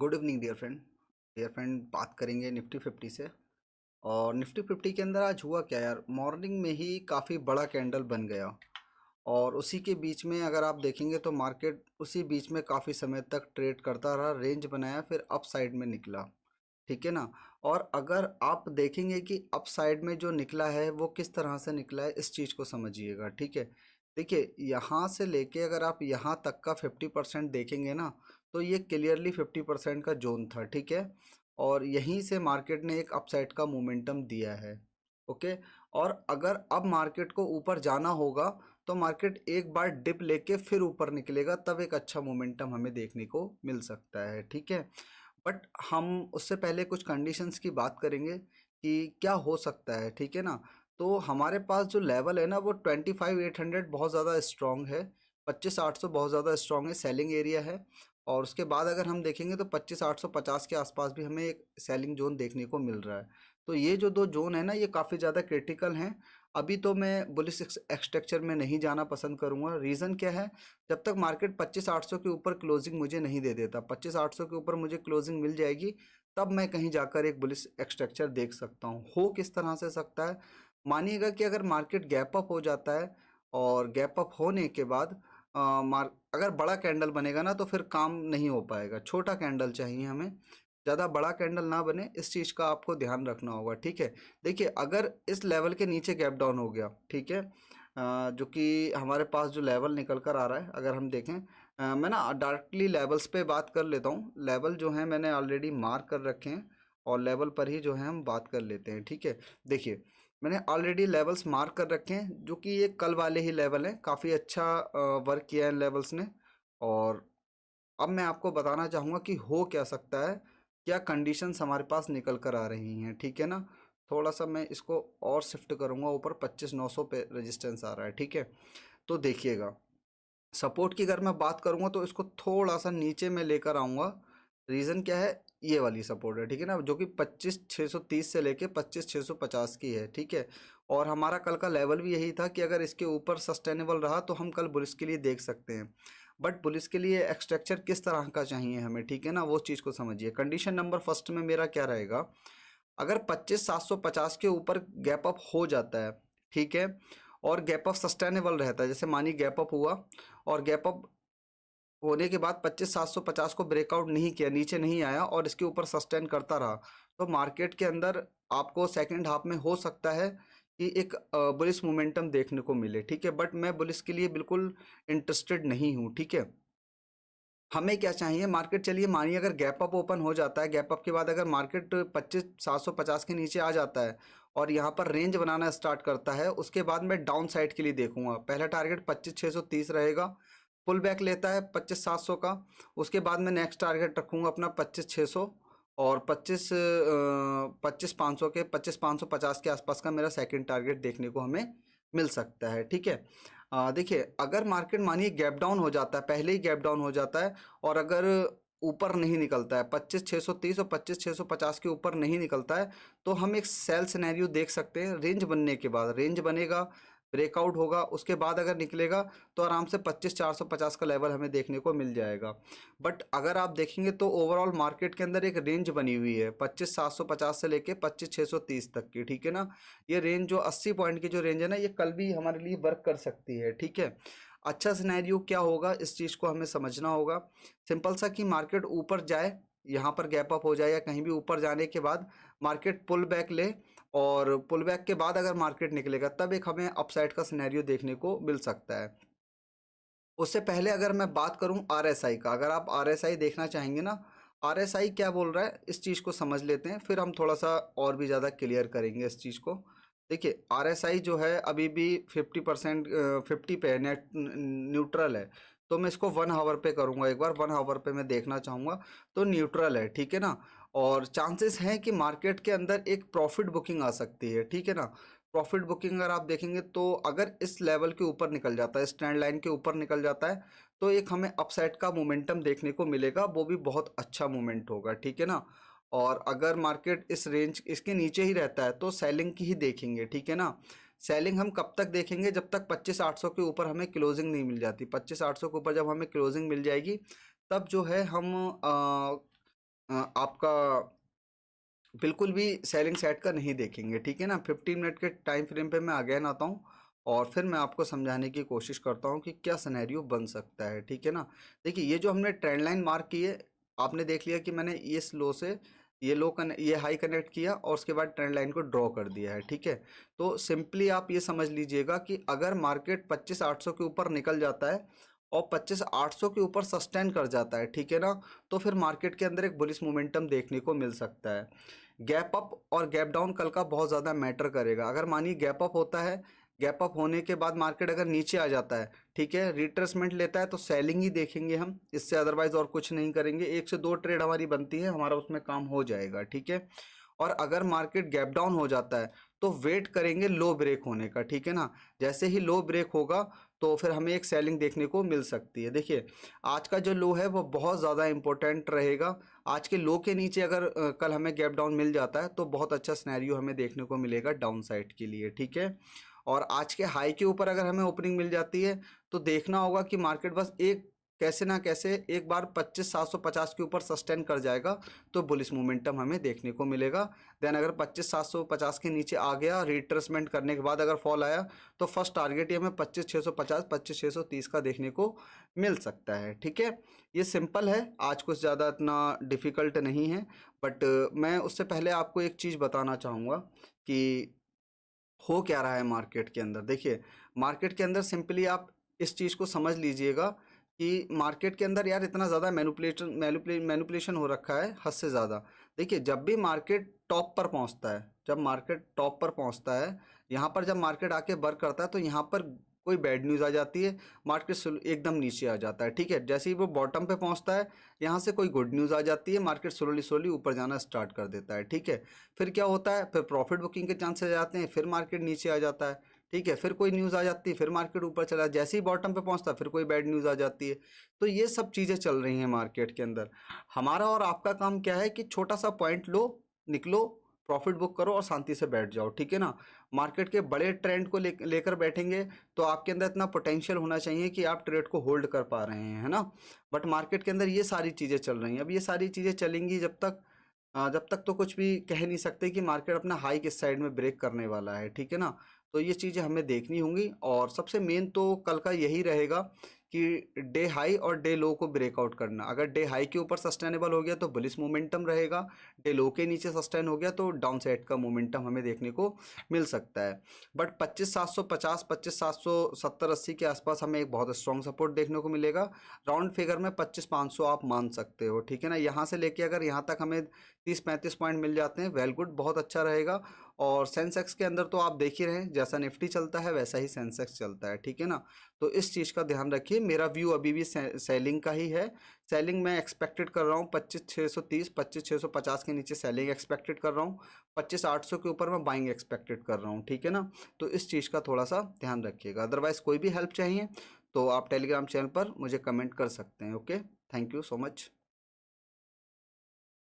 Good evening dear friend बात करेंगे Nifty 50 से। और निफ्टी 50 के अंदर आज हुआ क्या यार, मॉर्निंग में ही काफ़ी बड़ा कैंडल बन गया। और उसी के बीच में अगर आप देखेंगे तो मार्केट उसी बीच में काफ़ी समय तक ट्रेड करता रहा, रेंज बनाया, फिर अप साइड में निकला। ठीक है ना। और अगर आप देखेंगे कि अप साइड में जो निकला है वो किस तरह से निकला है, इस चीज़ को समझिएगा। ठीक है। देखिए, यहाँ से लेके अगर आप यहाँ तक का 50% देखेंगे ना, तो ये क्लियरली 50% का जोन था। ठीक है। और यहीं से मार्केट ने एक अपसाइड का मोमेंटम दिया है। ओके। और अगर अब मार्केट को ऊपर जाना होगा तो मार्केट एक बार डिप लेके फिर ऊपर निकलेगा, तब एक अच्छा मोमेंटम हमें देखने को मिल सकता है। ठीक है। बट हम उससे पहले कुछ कंडीशंस की बात करेंगे कि क्या हो सकता है। ठीक है ना। तो हमारे पास जो लेवल है ना वो 25,800 बहुत ज़्यादा स्ट्रॉन्ग है। 25,800 बहुत ज़्यादा स्ट्रॉन्ग है, सेलिंग एरिया है। और उसके बाद अगर हम देखेंगे तो 25,850 के आसपास भी हमें एक सेलिंग जोन देखने को मिल रहा है। तो ये जो दो जोन है ना, ये काफ़ी ज़्यादा क्रिटिकल हैं। अभी तो मैं बुलिश एक्सट्रक्चर में नहीं जाना पसंद करूंगा। रीज़न क्या है, जब तक मार्केट 25,800 के ऊपर क्लोजिंग मुझे नहीं दे देता, 25,800 के ऊपर मुझे क्लोजिंग मिल जाएगी, तब मैं कहीं जाकर एक बुलिश एक्सट्रक्चर देख सकता हूँ। हो किस तरह से सकता है, मानिएगा कि अगर मार्केट गैप अप हो जाता है और गैप अप होने के बाद अगर बड़ा कैंडल बनेगा ना तो फिर काम नहीं हो पाएगा। छोटा कैंडल चाहिए हमें, ज़्यादा बड़ा कैंडल ना बने, इस चीज़ का आपको ध्यान रखना होगा। ठीक है। देखिए, अगर इस लेवल के नीचे गैप डाउन हो गया, ठीक है, जो कि हमारे पास जो लेवल निकल कर आ रहा है, अगर हम देखें, मैं ना डायरेक्टली लेवल्स पे बात कर लेता हूँ। लेवल जो है मैंने ऑलरेडी मार्क कर रखे हैं और लेवल पर ही जो है हम बात कर लेते हैं। ठीक है। देखिए, मैंने ऑलरेडी लेवल्स मार्क कर रखे हैं, जो कि ये कल वाले ही लेवल हैं। काफ़ी अच्छा वर्क किया है इन लेवल्स ने। और अब मैं आपको बताना चाहूँगा कि हो क्या सकता है, क्या कंडीशंस हमारे पास निकल कर आ रही हैं। ठीक है ना। थोड़ा सा मैं इसको और शिफ्ट करूँगा ऊपर, 25,900 पे रेजिस्टेंस आ रहा है। ठीक है। तो देखिएगा, सपोर्ट की अगर मैं बात करूंगा तो इसको थोड़ा सा नीचे में लेकर आऊंगा। रीज़न क्या है, ये वाली सपोर्ट है। ठीक है ना, जो कि 25,630 से लेके 25,650 की है। ठीक है। और हमारा कल का लेवल भी यही था कि अगर इसके ऊपर सस्टेनेबल रहा तो हम कल बुलिस के लिए देख सकते हैं। बट बुलिस के लिए एक्सट्रक्चर किस तरह का चाहिए हमें, ठीक है ना, वो चीज़ को समझिए। कंडीशन नंबर फर्स्ट में मेरा क्या रहेगा, अगर 25,750 के ऊपर गैप अप हो जाता है, ठीक है, और गैप अप सस्टेनेबल रहता है, जैसे मानिए गैप अप हुआ और गैप अप होने के बाद 25,750 को ब्रेकआउट नहीं किया, नीचे नहीं आया और इसके ऊपर सस्टेन करता रहा, तो मार्केट के अंदर आपको सेकंड हाफ में हो सकता है कि एक बुलिश मोमेंटम देखने को मिले। ठीक है। बट मैं बुलिश के लिए बिल्कुल इंटरेस्टेड नहीं हूँ। ठीक है। हमें क्या चाहिए, मार्केट, चलिए मानिए अगर गैप अप ओपन हो जाता है, गैप अप के बाद अगर मार्केट 25,750 के नीचे आ जाता है और यहाँ पर रेंज बनाना स्टार्ट करता है, उसके बाद मैं डाउन साइड के लिए देखूंगा। पहला टारगेट 25,630 रहेगा, पुल बैक लेता है 25,700 का, उसके बाद मैं नेक्स्ट टारगेट रखूंगा अपना 25,600 और 25,500 के 25,550 के आसपास का मेरा सेकंड टारगेट देखने को हमें मिल सकता है। ठीक है। देखिए, अगर मार्केट मानिए गैप डाउन हो जाता है, पहले ही गैप डाउन हो जाता है और अगर ऊपर नहीं निकलता है 25,630 और 25,650 के ऊपर नहीं निकलता है, तो हम एक सेल सिनेरियो देख सकते हैं। रेंज बनने के बाद, रेंज बनेगा, ब्रेकआउट होगा, उसके बाद अगर निकलेगा तो आराम से 25,450 का लेवल हमें देखने को मिल जाएगा। बट अगर आप देखेंगे तो ओवरऑल मार्केट के अंदर एक रेंज बनी हुई है 25,750 से लेके 25,630 तक की। ठीक है ना। ये रेंज जो 80 पॉइंट की जो रेंज है ना, ये कल भी हमारे लिए वर्क कर सकती है। ठीक है। अच्छा सिनेरियो क्या होगा, इस चीज़ को हमें समझना होगा। सिंपल सा कि मार्केट ऊपर जाए, यहाँ पर गैप अप हो जाए या कहीं भी ऊपर जाने के बाद मार्केट पुल बैक ले, और पुल बैक के बाद अगर मार्केट निकलेगा तब एक हमें अपसाइड का सिनेरियो देखने को मिल सकता है। उससे पहले अगर मैं बात करूं आरएसआई का, अगर आप आरएसआई देखना चाहेंगे ना, आरएसआई क्या बोल रहा है, इस चीज़ को समझ लेते हैं, फिर हम थोड़ा सा और भी ज़्यादा क्लियर करेंगे इस चीज़ को। देखिए, आरएसआई जो है अभी भी 50% 50 पे है, नेट न्यूट्रल है। तो मैं इसको 1 आवर पे करूंगा, एक बार 1 आवर पे मैं देखना चाहूँगा, तो न्यूट्रल है। ठीक है ना। और चांसेस हैं कि मार्केट के अंदर एक प्रॉफिट बुकिंग आ सकती है। ठीक है ना। प्रॉफिट बुकिंग अगर आप देखेंगे तो अगर इस लेवल के ऊपर निकल जाता है, इस ट्रेंड लाइन के ऊपर निकल जाता है, तो एक हमें अपसाइड का मोमेंटम देखने को मिलेगा, वो भी बहुत अच्छा मोमेंट होगा। ठीक है ना। और अगर मार्केट इस रेंज इसके नीचे ही रहता है तो सेलिंग की ही देखेंगे। ठीक है ना। सेलिंग हम कब तक देखेंगे, जब तक 25,800 के ऊपर हमें क्लोजिंग नहीं मिल जाती। 25,800 के ऊपर जब हमें क्लोजिंग मिल जाएगी, तब जो है हम आपका बिल्कुल भी सेलिंग साइड का नहीं देखेंगे, ठीक है ना। 15 मिनट के टाइम फ्रेम पे मैं अगेन आता हूँ और फिर मैं आपको समझाने की कोशिश करता हूँ कि क्या सिनेरियो बन सकता है, ठीक है ना। देखिए ये जो हमने ट्रेंड लाइन मार्क की है, आपने देख लिया कि मैंने इस लो से ये हाई कनेक्ट किया और उसके बाद ट्रेंड लाइन को ड्रॉ कर दिया है, ठीक है। तो सिंपली आप ये समझ लीजिएगा कि अगर मार्केट 25,800 के ऊपर निकल जाता है और 25,800 के ऊपर सस्टेन कर जाता है, ठीक है ना, तो फिर मार्केट के अंदर एक बुलिश मोमेंटम देखने को मिल सकता है। गैप अप और गैप डाउन कल का बहुत ज़्यादा मैटर करेगा। अगर मानिए गैप अप होता है, गैप अप होने के बाद मार्केट अगर नीचे आ जाता है, ठीक है, रिट्रेसमेंट लेता है, तो सेलिंग ही देखेंगे हम, इससे अदरवाइज और कुछ नहीं करेंगे। 1 से 2 ट्रेड हमारी बनती है, हमारा उसमें काम हो जाएगा, ठीक है। और अगर मार्केट गैप डाउन हो जाता है तो वेट करेंगे लो ब्रेक होने का, ठीक है ना। जैसे ही लो ब्रेक होगा तो फिर हमें एक सेलिंग देखने को मिल सकती है। देखिए आज का जो लो है वो बहुत ज़्यादा इंपॉर्टेंट रहेगा। आज के लो के नीचे अगर कल हमें गैप डाउन मिल जाता है तो बहुत अच्छा सिनेरियो हमें देखने को मिलेगा डाउन साइड के लिए, ठीक है। और आज के हाई के ऊपर अगर हमें ओपनिंग मिल जाती है तो देखना होगा कि मार्केट बस एक कैसे ना कैसे एक बार 25,750 के ऊपर सस्टेन कर जाएगा तो बुलिश मोमेंटम हमें देखने को मिलेगा। देन अगर 25,750 के नीचे आ गया, रिट्रेसमेंट करने के बाद अगर फॉल आया, तो फर्स्ट टारगेट ही हमें 25,650 25,630 का देखने को मिल सकता है, ठीक है। ये सिंपल है, आज कुछ ज़्यादा इतना डिफ़िकल्ट नहीं है। बट मैं उससे पहले आपको एक चीज़ बताना चाहूँगा कि हो क्या रहा है मार्केट के अंदर। देखिए मार्केट के अंदर सिंपली आप इस चीज़ को समझ लीजिएगा कि मार्केट के अंदर यार इतना ज़्यादा मैनिपुलेशन हो रखा है हद से ज़्यादा। देखिए जब भी मार्केट टॉप पर पहुंचता है, जब मार्केट टॉप पर पहुंचता है, यहाँ पर जब मार्केट आके वर्क करता है तो यहाँ पर कोई बैड न्यूज़ आ जाती है, मार्केट एकदम नीचे आ जाता है, ठीक है। जैसे ही वो बॉटम पे पहुंचता है, यहाँ से कोई गुड न्यूज़ आ जाती है, मार्केट स्लोली स्लोली ऊपर जाना स्टार्ट कर देता है, ठीक है। फिर क्या होता है, फिर प्रॉफिट बुकिंग के चांसेस आते हैं, फिर मार्केट नीचे आ जाता है, ठीक है। फिर कोई न्यूज़ आ जाती है, फिर मार्केट ऊपर चला, जैसे ही बॉटम पे पहुंचता है फिर कोई बैड न्यूज़ आ जाती है। तो ये सब चीज़ें चल रही हैं मार्केट के अंदर। हमारा और आपका काम क्या है कि छोटा सा पॉइंट लो, निकलो, प्रॉफिट बुक करो और शांति से बैठ जाओ, ठीक है ना। मार्केट के बड़े ट्रेंड को लेकर बैठेंगे तो आपके अंदर इतना पोटेंशियल होना चाहिए कि आप ट्रेड को होल्ड कर पा रहे हैं, है ना। बट मार्केट के अंदर ये सारी चीज़ें चल रही हैं। अब ये सारी चीज़ें चलेंगी जब तक तो कुछ भी कह नहीं सकते कि मार्केट अपना हाई किस साइड में ब्रेक करने वाला है, ठीक है ना। तो ये चीज़ें हमें देखनी होंगी और सबसे मेन तो कल का यही रहेगा कि डे हाई और डे लो को ब्रेकआउट करना। अगर डे हाई के ऊपर सस्टेनेबल हो गया तो बुलिश मोमेंटम रहेगा, डे लो के नीचे सस्टेन हो गया तो डाउन साइड का मोमेंटम हमें देखने को मिल सकता है। बट 25,750 25,770-80 के आसपास हमें एक बहुत स्ट्रॉन्ग सपोर्ट देखने को मिलेगा। राउंड फिगर में 25,500 आप मान सकते हो, ठीक है ना। यहाँ से लेके अगर यहाँ तक हमें 30-35 पॉइंट मिल जाते हैं, वेल गुड, बहुत अच्छा रहेगा। और सेंसेक्स के अंदर तो आप देख ही रहे हैं, जैसा निफ्टी चलता है वैसा ही सेंसेक्स चलता है, ठीक है ना। तो इस चीज़ का ध्यान रखिए। मेरा व्यू अभी भी सेलिंग का ही है। सेलिंग मैं एक्सपेक्टेड कर रहा हूँ 25,630 25,650 के नीचे सेलिंग एक्सपेक्टेड कर रहा हूँ, 25,800 के ऊपर मैं बाइंग एक्सपेक्टेड कर रहा हूँ, ठीक है ना। तो इस चीज़ का थोड़ा सा ध्यान रखिएगा। अदरवाइज़ कोई भी हेल्प चाहिए तो आप टेलीग्राम चैनल पर मुझे कमेंट कर सकते हैं। Okay, thank you so much.